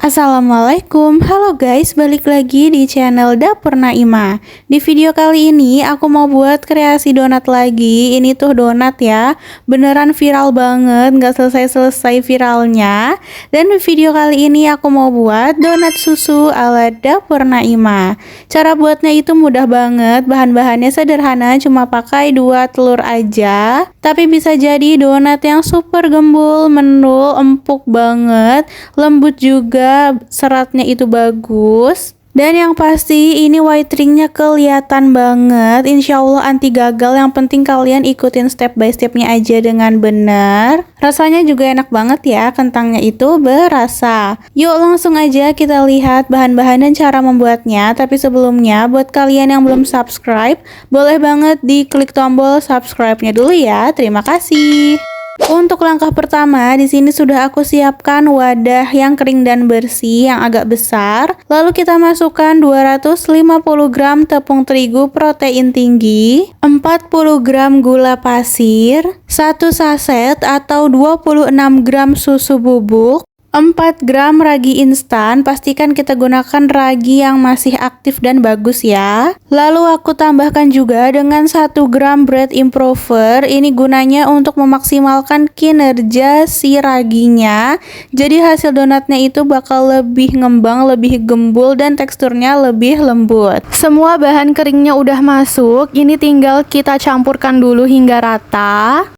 Assalamualaikum, halo guys, balik lagi di channel Dapur Naimah. Di video kali ini aku mau buat kreasi donat lagi. Ini tuh donat ya, beneran viral banget, gak selesai-selesai viralnya. Dan di video kali ini aku mau buat donat susu ala Dapur Naimah. Cara buatnya itu mudah banget, bahan-bahannya sederhana, cuma pakai 2 telur aja. Tapi bisa jadi donat yang super gembul, menul, empuk banget, lembut juga, seratnya itu bagus. Dan yang pasti ini white ringnya kelihatan banget. Insya Allah anti gagal. Yang penting kalian ikutin step by stepnya aja dengan benar. Rasanya juga enak banget ya, kentangnya itu berasa. Yuk langsung aja kita lihat bahan-bahan dan cara membuatnya. Tapi sebelumnya buat kalian yang belum subscribe, boleh banget diklik tombol subscribe-nya dulu ya. Terima kasih. Untuk langkah pertama, di sini sudah aku siapkan wadah yang kering dan bersih yang agak besar. Lalu kita masukkan 250 gram tepung terigu protein tinggi, 40 gram gula pasir, 1 saset atau 26 gram susu bubuk, 4 gram ragi instan, pastikan kita gunakan ragi yang masih aktif dan bagus ya. Lalu aku tambahkan juga dengan 1 gram bread improver. Ini gunanya untuk memaksimalkan kinerja si raginya. Jadi hasil donatnya itu bakal lebih ngembang, lebih gembul dan teksturnya lebih lembut. Semua bahan keringnya udah masuk, ini tinggal kita campurkan dulu hingga rata.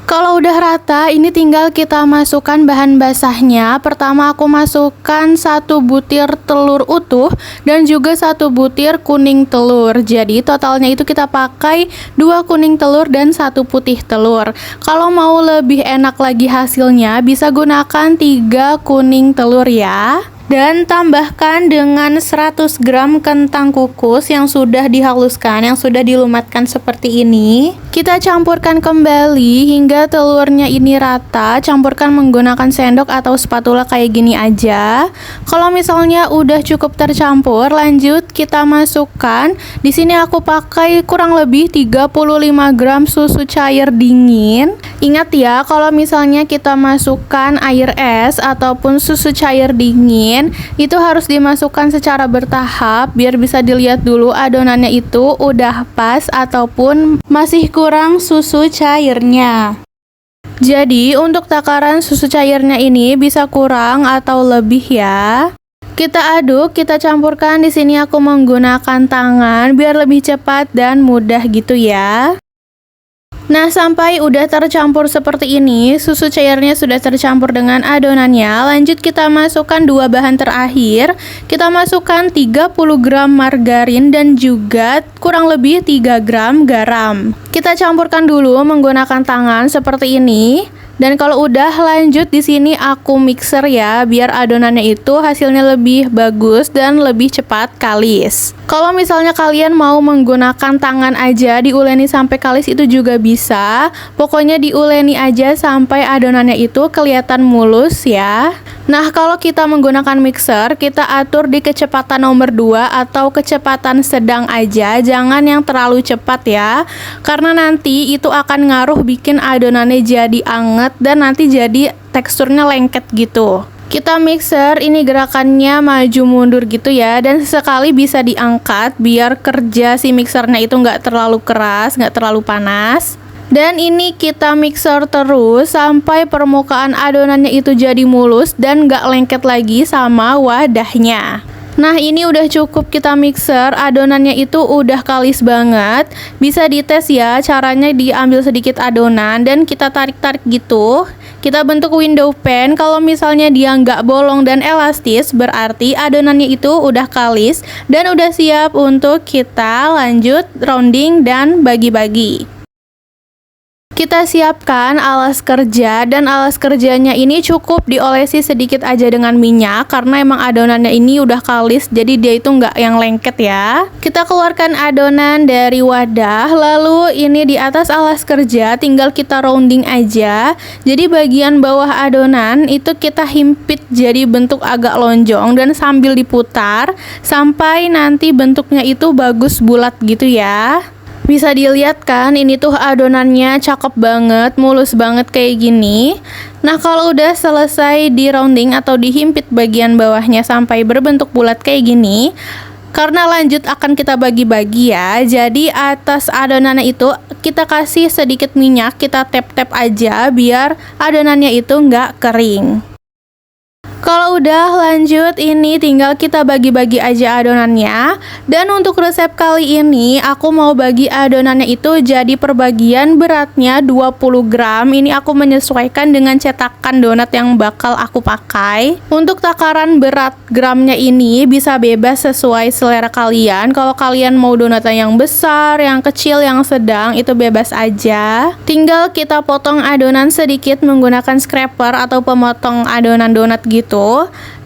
Kalau udah rata, ini tinggal kita masukkan bahan basahnya. Pertama aku masukkan 1 butir telur utuh dan juga 1 butir kuning telur. Jadi totalnya itu kita pakai 2 kuning telur dan 1 putih telur. Kalau mau lebih enak lagi hasilnya, bisa gunakan 3 kuning telur ya. Dan tambahkan dengan 100 gram kentang kukus yang sudah dihaluskan, yang sudah dilumatkan seperti ini. Kita campurkan kembali hingga telurnya ini rata. Campurkan menggunakan sendok atau spatula kayak gini aja. Kalau misalnya udah cukup tercampur, lanjut kita masukkan. Di sini aku pakai kurang lebih 35 gram susu cair dingin. Ingat ya, kalau misalnya kita masukkan air es ataupun susu cair dingin, itu harus dimasukkan secara bertahap biar bisa dilihat dulu adonannya itu udah pas ataupun masih kurang susu cairnya. Jadi untuk takaran susu cairnya ini bisa kurang atau lebih ya. Kita aduk, kita campurkan. Di sini aku menggunakan tangan biar lebih cepat dan mudah gitu ya. Nah, sampai udah tercampur seperti ini, susu cairnya sudah tercampur dengan adonannya. Lanjut kita masukkan 2 bahan terakhir. Kita masukkan 30 gram margarin dan juga kurang lebih 3 gram garam. Kita campurkan dulu menggunakan tangan seperti ini. Dan kalau udah, lanjut di sini aku mixer ya, biar adonannya itu hasilnya lebih bagus dan lebih cepat kalis. Kalau misalnya kalian mau menggunakan tangan aja, diuleni sampai kalis itu juga bisa. Pokoknya diuleni aja sampai adonannya itu kelihatan mulus ya. Nah, kalau kita menggunakan mixer, kita atur di kecepatan nomor 2 atau kecepatan sedang aja, jangan yang terlalu cepat ya. Karena nanti itu akan ngaruh bikin adonannya jadi anget dan nanti jadi teksturnya lengket gitu. Kita mixer, ini gerakannya maju mundur gitu ya, dan sesekali bisa diangkat biar kerja si mixernya itu nggak terlalu keras, nggak terlalu panas. Dan ini kita mixer terus sampai permukaan adonannya itu jadi mulus dan nggak lengket lagi sama wadahnya. Nah, ini udah cukup kita mixer, adonannya itu udah kalis banget. Bisa dites ya, caranya diambil sedikit adonan dan kita tarik-tarik gitu. Kita bentuk window pan. Kalau misalnya dia nggak bolong dan elastis, berarti adonannya itu udah kalis dan udah siap untuk kita lanjut rounding dan bagi-bagi. Kita siapkan alas kerja, dan alas kerjanya ini cukup diolesi sedikit aja dengan minyak karena emang adonannya ini udah kalis, jadi dia itu nggak yang lengket ya. Kita keluarkan adonan dari wadah, lalu ini di atas alas kerja tinggal kita rounding aja. Jadi bagian bawah adonan itu kita himpit jadi bentuk agak lonjong dan sambil diputar sampai nanti bentuknya itu bagus bulat gitu ya. Bisa dilihat kan, ini tuh adonannya cakep banget, mulus banget kayak gini. Nah, kalau udah selesai di rounding atau dihimpit bagian bawahnya sampai berbentuk bulat kayak gini, karena lanjut akan kita bagi-bagi ya. Jadi atas adonannya itu kita kasih sedikit minyak, kita tap-tap aja biar adonannya itu nggak kering. Kalau udah lanjut, ini tinggal kita bagi-bagi aja adonannya. Dan untuk resep kali ini aku mau bagi adonannya itu jadi perbagian beratnya 20 gram. Ini aku menyesuaikan dengan cetakan donat yang bakal aku pakai. Untuk takaran berat gramnya ini bisa bebas sesuai selera kalian. Kalau kalian mau donatnya yang besar, yang kecil, yang sedang, itu bebas aja. Tinggal kita potong adonan sedikit menggunakan scraper atau pemotong adonan donat gitu.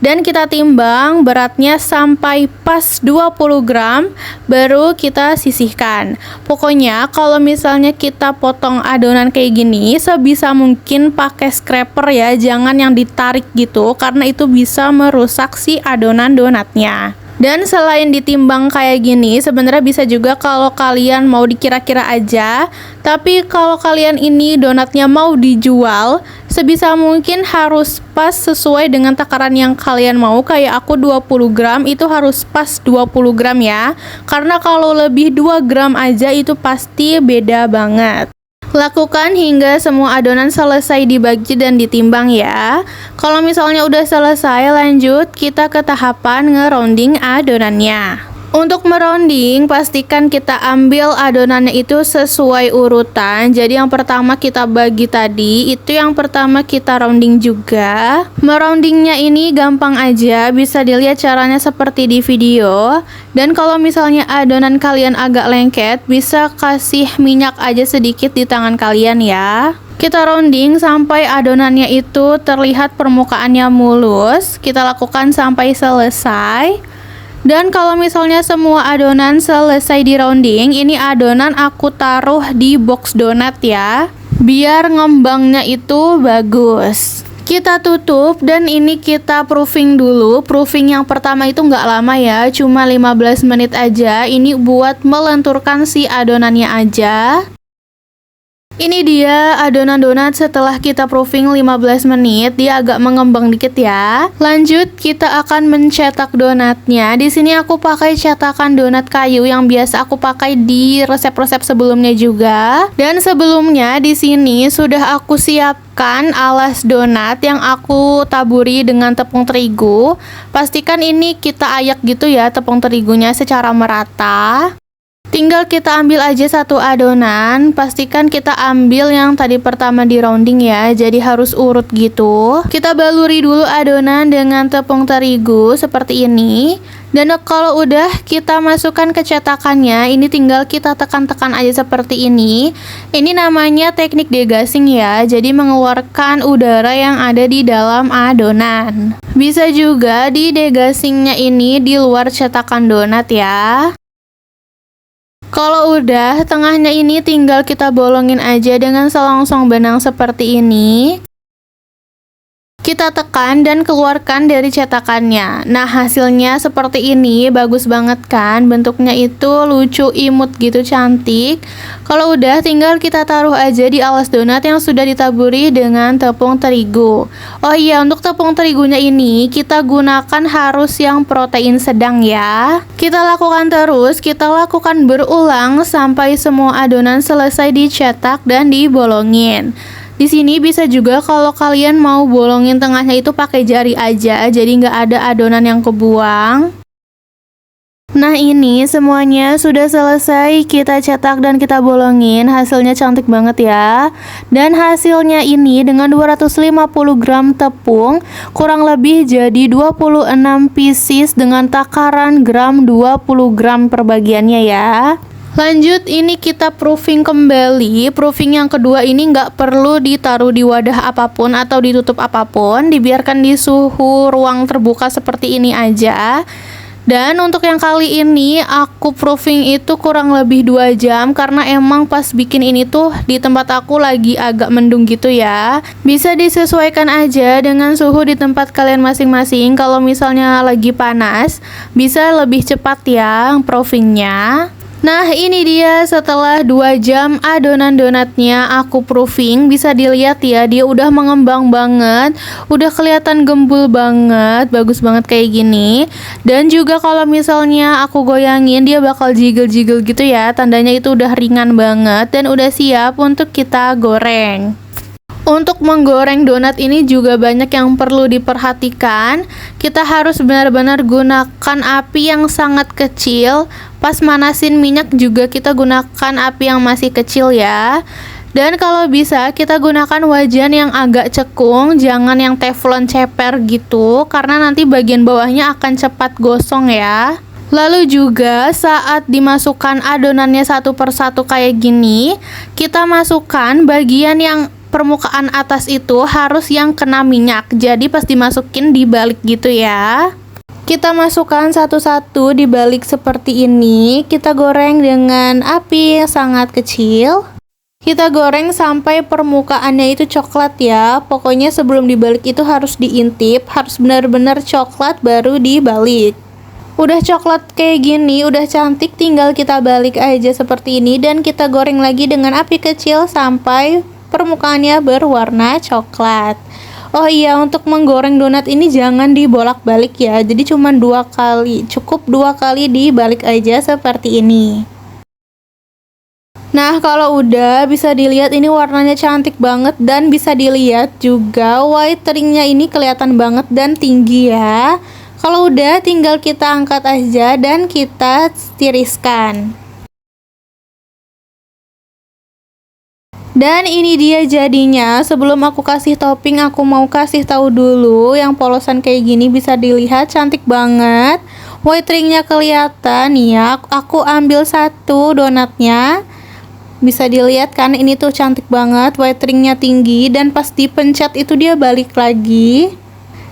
Dan kita timbang beratnya sampai pas 20 gram baru kita sisihkan. Pokoknya kalau misalnya kita potong adonan kayak gini, sebisa mungkin pakai scraper ya, jangan yang ditarik gitu karena itu bisa merusak si adonan donatnya. Dan selain ditimbang kayak gini, sebenarnya bisa juga kalau kalian mau dikira-kira aja. Tapi kalau kalian ini donatnya mau dijual, sebisa mungkin harus pas sesuai dengan takaran yang kalian mau. Kayak aku 20 gram itu harus pas 20 gram ya. Karena kalau lebih 2 gram aja itu pasti beda banget. Lakukan hingga semua adonan selesai dibagi dan ditimbang ya. Kalau misalnya udah selesai, lanjut kita ke tahapan ngerounding adonannya. Untuk merounding, pastikan kita ambil adonannya itu sesuai urutan. Jadi yang pertama kita bagi tadi, itu yang pertama kita rounding juga. Meroundingnya ini gampang aja, bisa dilihat caranya seperti di video. Dan kalau misalnya adonan kalian agak lengket, bisa kasih minyak aja sedikit di tangan kalian ya. Kita rounding sampai adonannya itu terlihat permukaannya mulus. Kita lakukan sampai selesai. Dan kalau misalnya semua adonan selesai di rounding, ini adonan aku taruh di box donat ya, biar ngembangnya itu bagus. Kita tutup dan ini kita proofing dulu. Proofing yang pertama itu nggak lama ya, cuma 15 menit aja. Ini buat melenturkan si adonannya aja. Ini dia adonan donat setelah kita proofing 15 menit, dia agak mengembang dikit ya. Lanjut kita akan mencetak donatnya. Di sini aku pakai cetakan donat kayu yang biasa aku pakai di resep-resep sebelumnya juga. Dan sebelumnya di sini sudah aku siapkan alas donat yang aku taburi dengan tepung terigu. Pastikan ini kita ayak gitu ya tepung terigunya secara merata. Tinggal kita ambil aja satu adonan, pastikan kita ambil yang tadi pertama di rounding ya, jadi harus urut gitu. Kita baluri dulu adonan dengan tepung terigu seperti ini. Dan kalau udah kita masukkan ke cetakannya, ini tinggal kita tekan-tekan aja seperti ini. Ini namanya teknik degassing ya, jadi mengeluarkan udara yang ada di dalam adonan. Bisa juga di degassingnya ini di luar cetakan donat ya. Kalau udah, tengahnya ini tinggal kita bolongin aja dengan selongsong benang seperti ini. Kita tekan dan keluarkan dari cetakannya. Nah, hasilnya seperti ini, bagus banget kan? Bentuknya itu lucu, imut gitu, cantik. Kalau udah, tinggal kita taruh aja di alas donat yang sudah ditaburi dengan tepung terigu. Oh iya, untuk tepung terigunya ini kita gunakan harus yang protein sedang ya. Kita lakukan terus, kita lakukan berulang sampai semua adonan selesai dicetak dan dibolongin. Di sini bisa juga kalau kalian mau bolongin tengahnya itu pakai jari aja, jadi nggak ada adonan yang kebuang. Nah, ini semuanya sudah selesai kita cetak dan kita bolongin. Hasilnya cantik banget ya. Dan hasilnya ini dengan 250 gram tepung kurang lebih jadi 26 pieces dengan takaran gram 20 gram per bagiannya ya. Lanjut, ini kita proofing kembali. Proofing yang kedua ini nggak perlu ditaruh di wadah apapun atau ditutup apapun, dibiarkan di suhu ruang terbuka seperti ini aja. Dan untuk yang kali ini aku proofing itu kurang lebih 2 jam karena emang pas bikin ini tuh di tempat aku lagi agak mendung gitu ya. Bisa disesuaikan aja dengan suhu di tempat kalian masing-masing. Kalau misalnya lagi panas bisa lebih cepat ya proofingnya. Nah, ini dia setelah 2 jam adonan donatnya aku proofing. Bisa dilihat ya, dia udah mengembang banget, udah kelihatan gembul banget, bagus banget kayak gini. Dan juga kalau misalnya aku goyangin, dia bakal jiggle-jiggle gitu ya. Tandanya itu udah ringan banget dan udah siap untuk kita goreng. Untuk menggoreng donat ini juga banyak yang perlu diperhatikan. Kita harus benar-benar gunakan api yang sangat kecil. Pas manasin minyak juga kita gunakan api yang masih kecil ya. Dan kalau bisa kita gunakan wajan yang agak cekung, jangan yang teflon ceper gitu, karena nanti bagian bawahnya akan cepat gosong ya. Lalu juga saat dimasukkan adonannya satu persatu kayak gini, kita masukkan bagian yang permukaan atas itu harus yang kena minyak. Jadi pas dimasukin dibalik gitu ya. Kita masukkan satu-satu dibalik seperti ini. Kita goreng dengan api yang sangat kecil. Kita goreng sampai permukaannya itu coklat ya. Pokoknya sebelum dibalik itu harus diintip, harus benar-benar coklat baru dibalik. Udah coklat kayak gini, udah cantik, tinggal kita balik aja seperti ini dan kita goreng lagi dengan api kecil sampai permukaannya berwarna coklat. Oh iya, untuk menggoreng donat ini jangan dibolak-balik ya. Jadi cuma 2 kali, cukup 2 kali dibalik aja seperti ini. Nah, kalau udah bisa dilihat ini warnanya cantik banget dan bisa dilihat juga whitening-nya ini kelihatan banget dan tinggi ya. Kalau udah tinggal kita angkat aja dan kita tiriskan. Dan ini dia jadinya. Sebelum aku kasih topping, aku mau kasih tahu dulu yang polosan kayak gini bisa dilihat cantik banget. Whitening-nya kelihatan ya. Aku ambil satu donatnya. Bisa dilihat kan, ini tuh cantik banget, whitening-nya tinggi dan pas dipencet itu dia balik lagi.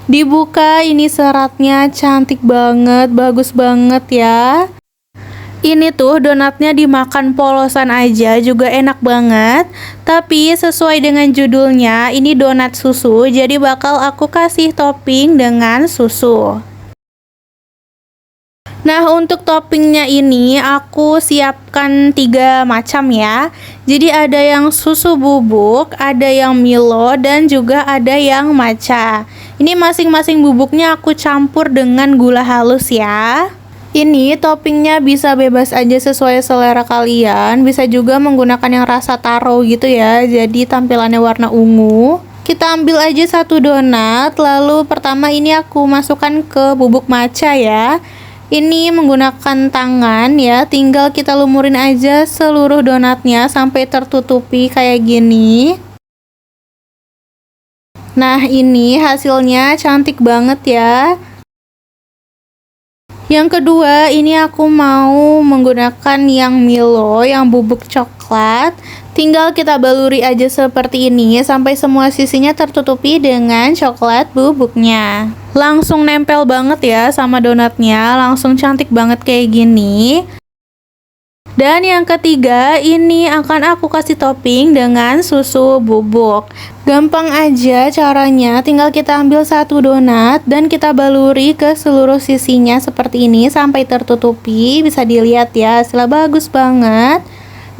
Dibuka, ini seratnya cantik banget, bagus banget ya. Ini tuh donatnya dimakan polosan aja juga enak banget. Tapi sesuai dengan judulnya, ini donat susu, jadi bakal aku kasih topping dengan susu. Nah, untuk toppingnya ini aku siapkan 3 macam ya. Jadi ada yang susu bubuk, ada yang Milo, dan juga ada yang matcha. Ini masing-masing bubuknya aku campur dengan gula halus ya. Ini toppingnya bisa bebas aja sesuai selera kalian. Bisa juga menggunakan yang rasa taro gitu ya. Jadi tampilannya warna ungu. Kita ambil aja satu donat. Lalu pertama ini aku masukkan ke bubuk matcha ya. Ini menggunakan tangan ya. Tinggal kita lumurin aja seluruh donatnya sampai tertutupi kayak gini. Nah, ini hasilnya cantik banget ya. Yang kedua, ini aku mau menggunakan yang Milo, yang bubuk coklat. Tinggal kita baluri aja seperti ini sampai semua sisinya tertutupi dengan coklat bubuknya. Langsung nempel banget ya sama donatnya, langsung cantik banget kayak gini. Dan yang ketiga, ini akan aku kasih topping dengan susu bubuk. Gampang aja caranya, tinggal kita ambil satu donat dan kita baluri ke seluruh sisinya seperti ini sampai tertutupi. Bisa dilihat ya, hasilnya bagus banget.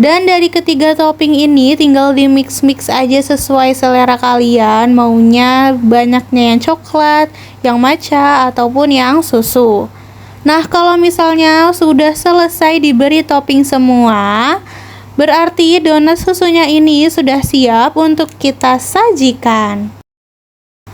Dan dari ketiga topping ini tinggal di mix-mix aja sesuai selera kalian. Maunya banyaknya yang coklat, yang matcha, ataupun yang susu. Nah, kalau misalnya sudah selesai diberi topping semua, berarti donat susunya ini sudah siap untuk kita sajikan.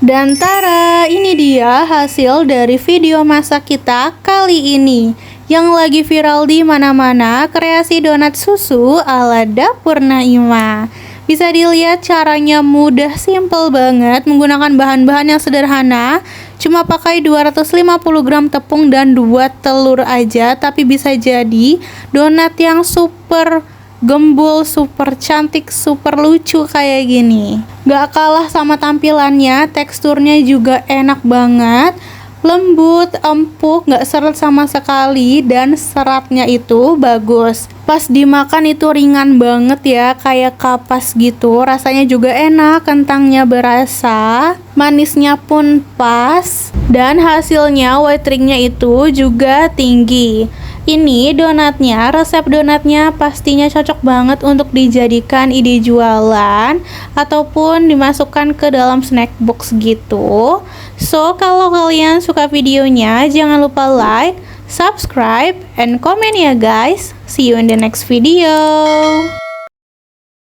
Dan tara, ini dia hasil dari video masak kita kali ini. Yang lagi viral di mana-mana, kreasi donat susu ala Dapur Naimah. Bisa dilihat caranya mudah, simple banget, menggunakan bahan-bahan yang sederhana. Cuma pakai 250 gram tepung dan 2 telur aja, tapi bisa jadi donat yang super gembul, super cantik, super lucu kayak gini. Gak kalah sama tampilannya, teksturnya juga enak banget. Lembut, empuk, gak seret sama sekali, dan seratnya itu bagus. Pas dimakan itu ringan banget ya, kayak kapas gitu. Rasanya juga enak, kentangnya berasa, manisnya pun pas, dan hasilnya whitening-nya itu juga tinggi. Ini donatnya, resep donatnya pastinya cocok banget untuk dijadikan ide jualan ataupun dimasukkan ke dalam snack box gitu. So, kalau kalian suka videonya, jangan lupa like, subscribe, and comment ya guys. See you in the next video.